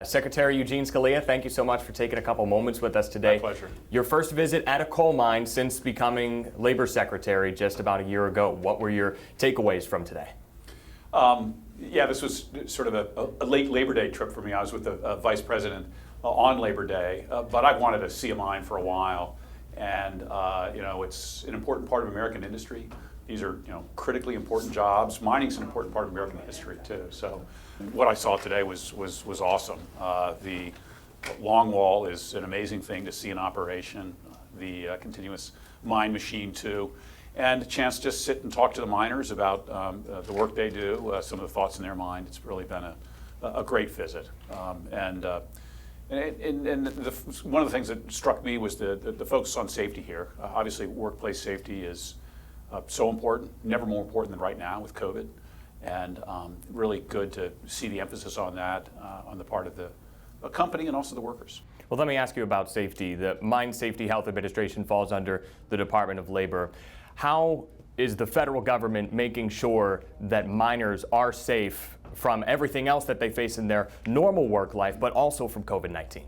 Secretary Eugene Scalia, thank you so much for taking a couple moments with us today. My pleasure. Your first visit at a coal mine since becoming Labor Secretary just about a year ago. What were your takeaways from today? Yeah, this was sort of a late Labor Day trip for me. I was with the Vice President on Labor Day, but I've wanted to see a mine for a while. And, it's an important part of American industry. These are, critically important jobs. Mining's an important part of American history, too. So what I saw today was awesome. The longwall is an amazing thing to see in operation, the continuous mine machine, too. And a chance to just sit and talk to the miners about the work they do, some of the thoughts in their mind. It's really been a great visit. One of the things that struck me was the focus on safety here. Obviously, workplace safety is so important, never more important than right now with COVID. And really good to see the emphasis on that on the part of the company and also the workers. Well, let me ask you about safety. The Mine Safety Health Administration falls under the Department of Labor. How is the federal government making sure that miners are safe from everything else that they face in their normal work life, but also from COVID-19?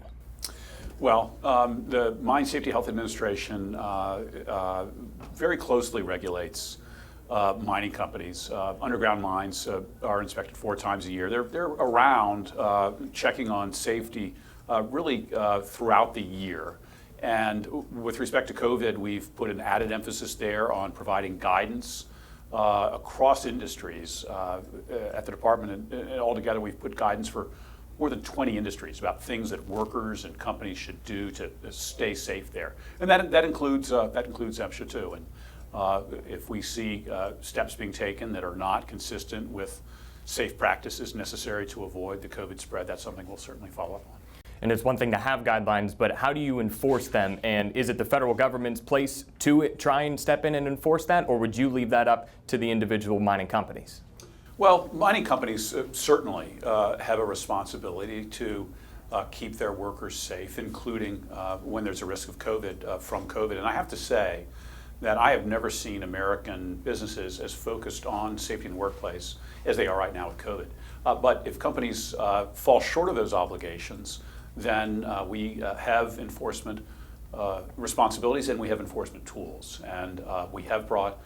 Well, the Mine Safety Health Administration very closely regulates mining companies. Underground mines are inspected 4 times a year. They're around checking on safety really throughout the year. And with respect to COVID, we've put an added emphasis there on providing guidance across industries at the department. And altogether, we've put guidance for more than 20 industries about things that workers and companies should do to stay safe there. And that includes MSHA too. And if we see steps being taken that are not consistent with safe practices necessary to avoid the COVID spread, that's something we'll certainly follow up on. And it's one thing to have guidelines, but how do you enforce them? And is it the federal government's place to try and step in and enforce that, or would you leave that up to the individual mining companies? Well, mining companies certainly have a responsibility to keep their workers safe, including when there's a risk of COVID, from COVID. And I have to say that I have never seen American businesses as focused on safety in the workplace as they are right now with COVID. But if companies fall short of those obligations, then we have enforcement responsibilities and we have enforcement tools. And we have brought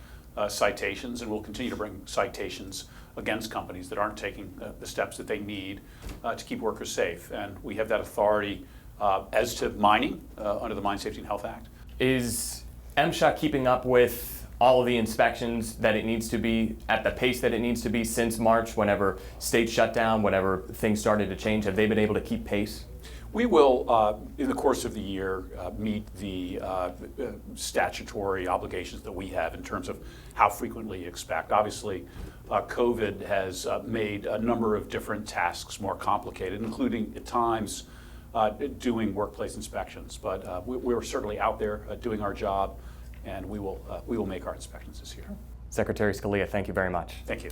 citations, and we'll continue to bring citations against companies that aren't taking the steps that they need to keep workers safe. And we have that authority as to mining under the Mine Safety and Health Act. Is MSHA keeping up with all of the inspections that it needs to be at the pace that it needs to be since March, whenever states shut down, whenever things started to change? Have they been able to keep pace? We will, in the course of the year, meet the statutory obligations that we have in terms of how frequently you expect. Obviously, COVID has made a number of different tasks more complicated, including at times doing workplace inspections. But we're certainly out there doing our job, and we will make our inspections this year. Secretary Scalia, thank you very much. Thank you.